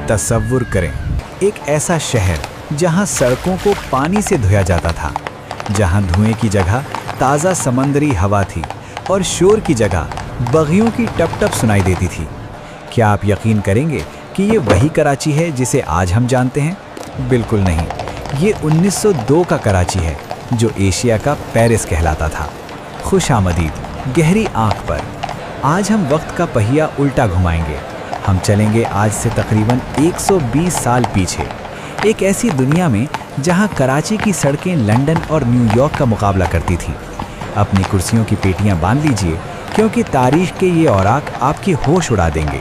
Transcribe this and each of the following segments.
तसव्वुर करें, एक ऐसा शहर जहां सड़कों को पानी से धोया जाता था, जहां धुएं की जगह ताज़ा समंदरी हवा थी और शोर की जगह बगियों की टप-टप सुनाई देती थी। क्या आप यकीन करेंगे कि ये वही कराची है जिसे आज हम जानते हैं? बिल्कुल नहीं, ये 1902 का कराची है, जो एशिया का पेरिस कहलाता था। खुशामदीद, गहरी आंख पर। आज हम वक्त का पहिया उल्टा घुमाएंगे। हम चलेंगे आज से तकरीबन 120 साल पीछे, एक ऐसी दुनिया में जहां कराची की सड़कें लंदन और न्यूयॉर्क का मुकाबला करती थी। अपनी कुर्सियों की पेटियां बांध लीजिए, क्योंकि तारीख के ये औराक आपके होश उड़ा देंगे।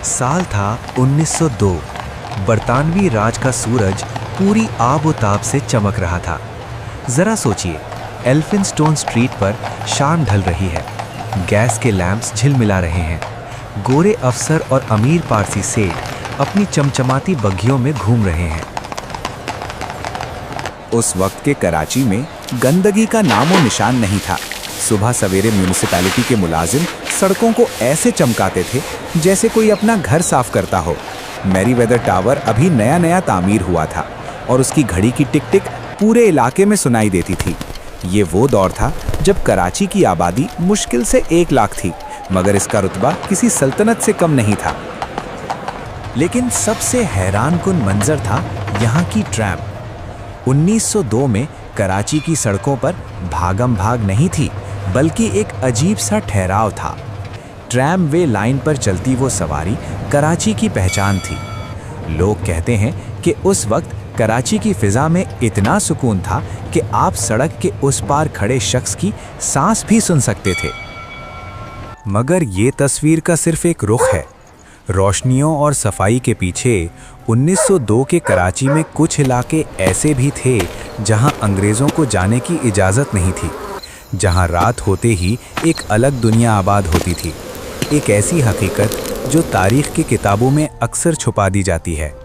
साल था 1902। बरतानवी राज का सूरज पूरी आबोताब से चमक रहा था। जरा सोचिए, एल्फिनस्टोन स्ट्रीट पर शाम ढल रही है, गैस के लैंप्स झिलमिला रहे हैं, गोरे अफसर और अमीर पारसी सेठ अपनी चमचमाती बग्घियों में घूम रहे हैं। उस वक्त के कराची में गंदगी का नामो निशान नहीं था। सुबह सवेरे म्यूनिसिपैलिटी के मुलाजिम सड़कों को ऐसे चमकाते थे जैसे कोई अपना घर साफ करता हो। मैरीवेदर टावर अभी नया नया तामीर हुआ था और उसकी घड़ी की टिक टिक पूरे इलाके में सुनाई देती थी। ये वो दौर था जब कराची की आबादी मुश्किल से 1 लाख थी, मगर इसका रुतबा किसी सल्तनत से कम नहीं था। लेकिन सबसे हैरानकुन मंजर था यहाँ की ट्रैम। 1902 में कराची की सड़कों पर भागम भाग नहीं थी, बल्कि एक अजीब सा ठहराव था। ट्रैम वे लाइन पर चलती वो सवारी कराची की पहचान थी। लोग कहते हैं कि उस वक्त कराची की फिजा में इतना सुकून था कि आप सड़क के उस पार खड़े शख्स की सांस भी सुन सकते थे। मगर ये तस्वीर का सिर्फ एक रुख है। रोशनियों और सफाई के पीछे 1902 के कराची में कुछ इलाके ऐसे भी थे जहां अंग्रेज़ों को जाने की इजाज़त नहीं थी, जहां रात होते ही एक अलग दुनिया आबाद होती थी, एक ऐसी हकीकत जो तारीख की किताबों में अक्सर छुपा दी जाती है।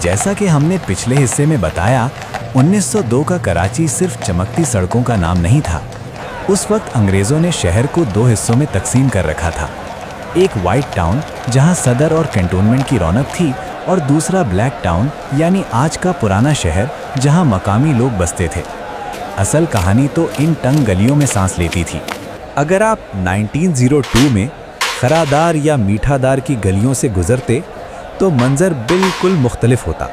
जैसा कि हमने पिछले हिस्से में बताया, 1902 का कराची सिर्फ चमकती सड़कों का नाम नहीं था। उस वक्त अंग्रेज़ों ने शहर को 2 हिस्सों में तकसीम कर रखा था। एक वाइट टाउन जहां सदर और कैंटोनमेंट की रौनक थी, और दूसरा ब्लैक टाउन यानी आज का पुराना शहर जहां मकामी लोग बसते थे। असल कहानी तो इन तंग गलियों में सांस लेती थी। अगर आप 1902 में खरादार या मीठादार की गलियों से गुजरते तो मंजर बिल्कुल मुख्तलिफ होता।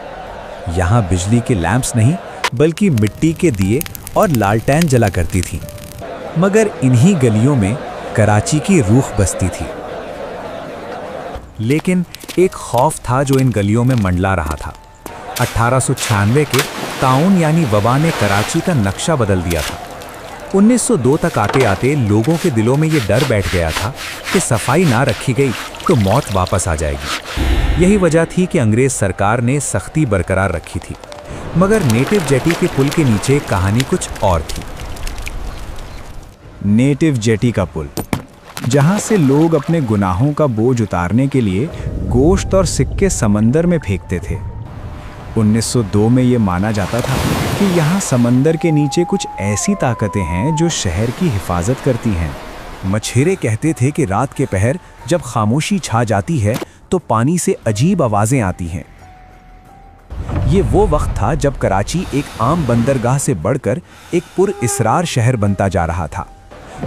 यहाँ बिजली के लैंप्स नहीं, बल्कि मिट्टी के दिए और लालटेन जला करती थी। मगर इन्हीं गलियों में कराची की रूह बसती थी। लेकिन एक खौफ था जो इन गलियों में मंडला रहा था। 1896 के ताउन यानी वबा ने कराची का नक्शा बदल दिया था। 1902 तक आते आते लोगों के दिलों में ये डर बैठ गया था कि सफाई ना रखी गई तो मौत वापस आ जाएगी। यही वजह थी कि अंग्रेज सरकार ने सख्ती बरकरार रखी थी। मगर नेटिव जेटी के पुल के नीचे कहानी कुछ और थी। नेटिव जेटी का पुल, जहां से लोग अपने गुनाहों का बोझ उतारने के लिए गोश्त और सिक्के समंदर में फेंकते थे। 1902 में ये माना जाता था कि यहाँ समंदर के नीचे कुछ ऐसी ताकतें हैं जो शहर की हिफाजत करती हैं। मछेरे कहते थे कि रात के पहर जब खामोशी छा जाती है तो पानी से अजीब आवाज़ें आती हैं। ये वो वक्त था जब कराची एक आम बंदरगाह से बढ़कर एक पुरइसरार शहर बनता जा रहा था।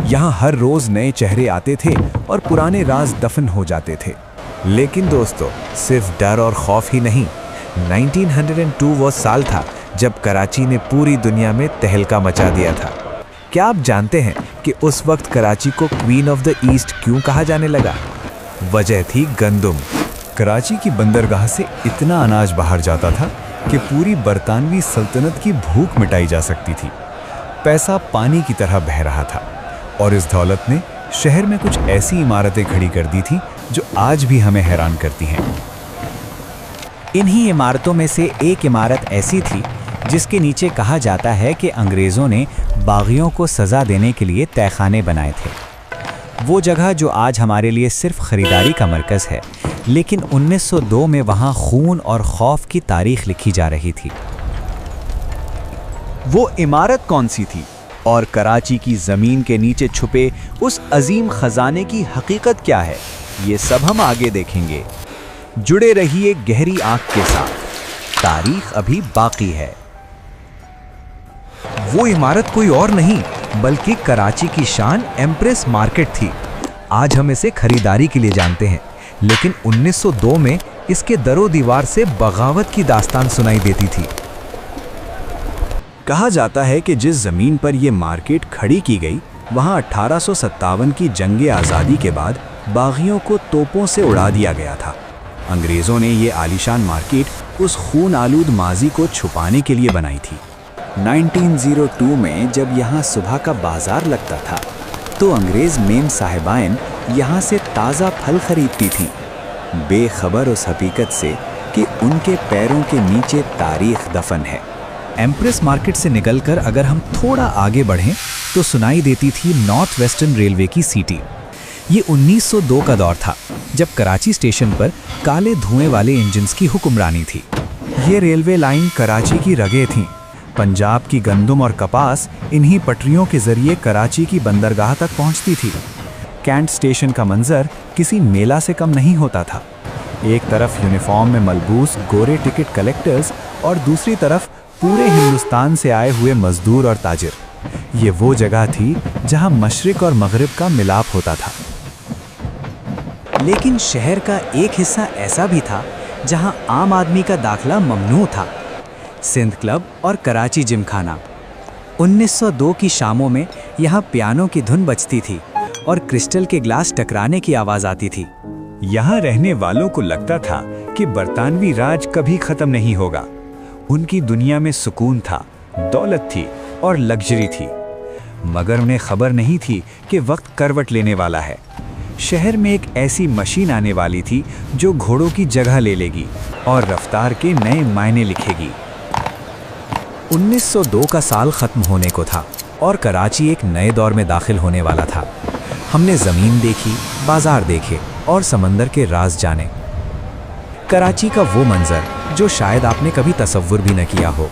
यहाँ हर रोज़ नए चेहरे आते थे और पुराने राज दफन हो जाते थे। लेकिन दोस्तों, सिर्फ डर और खौफ ही नहीं, 1902 वो साल था जब कराची ने पूरी दुनिया में तहलका मचा दिया था। क्या आप जानते हैं कि उस वक्त कराची को क्वीन ऑफ द ईस्ट क्यों कहा जाने लगा? वजह थी गंदुम। कराची की बंदरगाह से इतना अनाज बाहर जाता था कि पूरी बरतानवी सल्तनत की भूख मिटाई जा सकती थी। पैसा पानी की तरह बह रहा था और इस दौलत ने शहर में कुछ ऐसी इमारतें खड़ी कर दी थी जो आज भी हमें हैरान करती हैं। इन्हीं इमारतों में से एक इमारत ऐसी थी जिसके नीचे कहा जाता है कि अंग्रेज़ों ने बागियों को सज़ा देने के लिए तहखाने बनाए थे। वो जगह जो आज हमारे लिए सिर्फ ख़रीदारी का मरकज़ है, लेकिन 1902 में वहाँ खून और खौफ की तारीख लिखी जा रही थी। वो इमारत कौन सी थी? और कराची की ज़मीन के नीचे छुपे उस अजीम खजाने की हकीकत क्या है, ये सब हम आगे देखेंगे। जुड़े रहिए गहरी आंख के साथ, तारीख अभी बाकी है। वो इमारत कोई और नहीं बल्कि कराची की शान एम्प्रेस मार्केट थी। आज हम इसे खरीदारी के लिए जानते हैं, लेकिन 1902 में इसके दरो दीवार से बगावत की दास्तान सुनाई देती थी। कहा जाता है कि जिस ज़मीन पर यह मार्केट खड़ी की गई, वहां 1857 की जंग आज़ादी के बाद बागियों को तोपों से उड़ा दिया गया था। अंग्रेज़ों ने ये आलीशान मार्केट उस खून आलूद माजी को छुपाने के लिए बनाई थी। 1902 में जब यहाँ सुबह का बाजार लगता था, तो अंग्रेज़ मेम साहिबाइन यहाँ से ताज़ा फल खरीदती थीं, बेखबर उस हकीकत से कि उनके पैरों के नीचे तारीख दफन है। एम्प्रेस मार्केट से निकलकर अगर हम थोड़ा आगे बढ़ें तो सुनाई देती थी नॉर्थ वेस्टर्न रेलवे की सीटी। ये 1902 का दौर था, जब कराची स्टेशन पर काले धुएं वाले इंजन्स की हुक्मरानी थी। ये रेलवे लाइन कराची की रगें थीं। पंजाब की गंदम और कपास इन्हीं पटरियों के जरिए कराची की बंदरगाह तक पहुंचती थी। कैंट स्टेशन का मंजर किसी मेला से कम नहीं होता था। एक तरफ यूनिफॉर्म में मलबूस गोरे टिकट कलेक्टर्स और दूसरी तरफ पूरे हिंदुस्तान से आए हुए मजदूर और ताजिर। ये वो जगह थी जहां मशरिक और मगरिब का मिलाप होता था। लेकिन शहर का एक हिस्सा ऐसा भी था जहां आम आदमी का दाखला ममनू था। सिंध क्लब और कराची जिमखाना। 1902 की शामों में यहाँ पियानो की धुन बजती थी और क्रिस्टल के ग्लास टकराने की आवाज़ आती थी। यहाँ रहने वालों को लगता था कि बरतानवी राज कभी ख़त्म नहीं होगा। उनकी दुनिया में सुकून था, दौलत थी और लग्जरी थी, मगर उन्हें खबर नहीं थी कि वक्त करवट लेने वाला है। शहर में एक ऐसी मशीन आने वाली थी जो घोड़ों की जगह ले लेगी और रफ्तार के नए मायने लिखेगी। 1902 का साल ख़त्म होने को था और कराची एक नए दौर में दाखिल होने वाला था। हमने ज़मीन देखी, बाजार देखे और समंदर के राज जाने। कराची का वो मंजर जो शायद आपने कभी तसव्वुर भी न किया हो।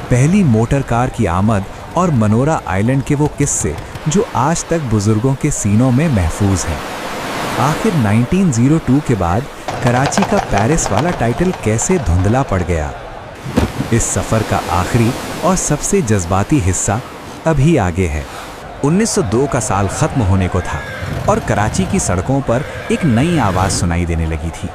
पहली मोटर कार की आमद और मनोरा आइलैंड के वो किस्से जो आज तक बुजुर्गों के सीनों में महफूज हैं। आखिर 1902 के बाद कराची का पेरिस वाला टाइटल कैसे धुंधला पड़ गया? इस सफ़र का आखिरी और सबसे जज्बाती हिस्सा अभी आगे है। 1902 का साल ख़त्म होने को था और कराची की सड़कों पर एक नई आवाज़ सुनाई देने लगी थी।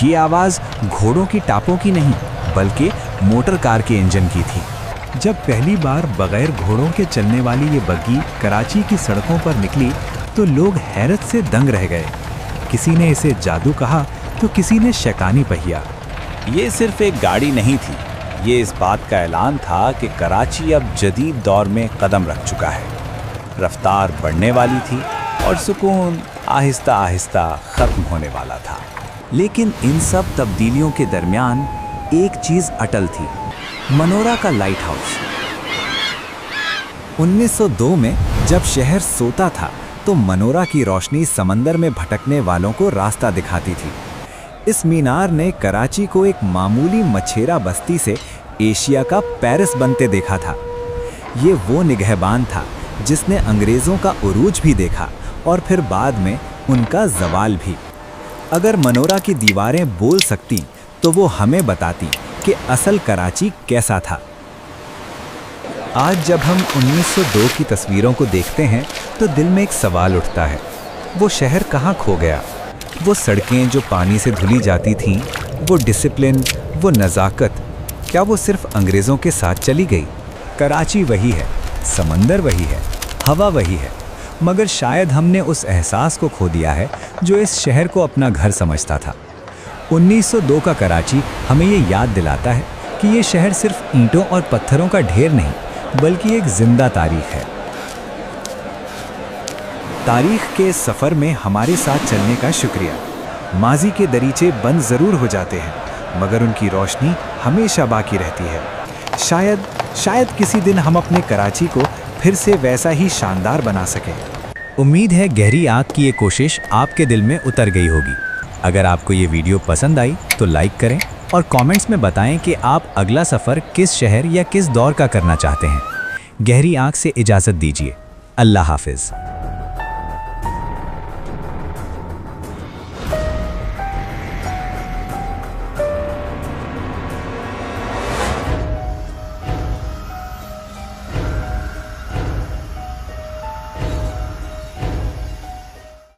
ये आवाज़ घोड़ों की टापों की नहीं, बल्कि मोटर कार के इंजन की थी। जब पहली बार बगैर घोड़ों के चलने वाली ये बग्गी कराची की सड़कों पर निकली तो लोग हैरत से दंग रह गए। किसी ने इसे जादू कहा तो किसी ने शैतानी पहिया। ये सिर्फ एक गाड़ी नहीं थी, ये इस बात का ऐलान था कि कराची अब जदीद दौर में कदम रख चुका है। रफ्तार बढ़ने वाली थी और सुकून आहिस्ता आहिस्ता ख़त्म होने वाला था। लेकिन इन सब तब्दीलियों के दरमियान एक चीज़ अटल थी, मनोरा का लाइट हाउस। 1902 में जब शहर सोता था तो मनोरा की रोशनी समंदर में भटकने वालों को रास्ता दिखाती थी। इस मीनार ने कराची को एक मामूली मछेरा बस्ती से एशिया का पेरिस बनते देखा था। ये वो निगहबान था जिसने अंग्रेज़ों का उरूज भी देखा और फिर बाद में उनका जवाल भी। अगर मनोरा की दीवारें बोल सकती तो वो हमें बताती कि असल कराची कैसा था। आज जब हम 1902 की तस्वीरों को देखते हैं तो दिल में एक सवाल उठता है, वो शहर कहाँ खो गया? वो सड़कें जो पानी से धुली जाती थीं, वो डिसिप्लिन, वो नज़ाकत, क्या वो सिर्फ अंग्रेज़ों के साथ चली गई? कराची वही है, समंदर वही है, हवा वही है, मगर शायद हमने उस एहसास को खो दिया है जो इस शहर को अपना घर समझता था। 1902 का कराची हमें ये याद दिलाता है कि ये शहर सिर्फ ईंटों और पत्थरों का ढेर नहीं, बल्कि एक जिंदा तारीख है। तारीख के सफ़र में हमारे साथ चलने का शुक्रिया। माजी के दरीचे बंद ज़रूर हो जाते हैं, मगर उनकी रोशनी हमेशा बाकी रहती है। शायद किसी दिन हम अपने कराची को फिर से वैसा ही शानदार बना सकें। उम्मीद है गहरी आँख की ये कोशिश आपके दिल में उतर गई होगी। अगर आपको ये वीडियो पसंद आई तो लाइक करें और कमेंट्स में बताएं कि आप अगला सफ़र किस शहर या किस दौर का करना चाहते हैं। गहरी आंख से इजाज़त दीजिए। अल्लाह हाफिज़।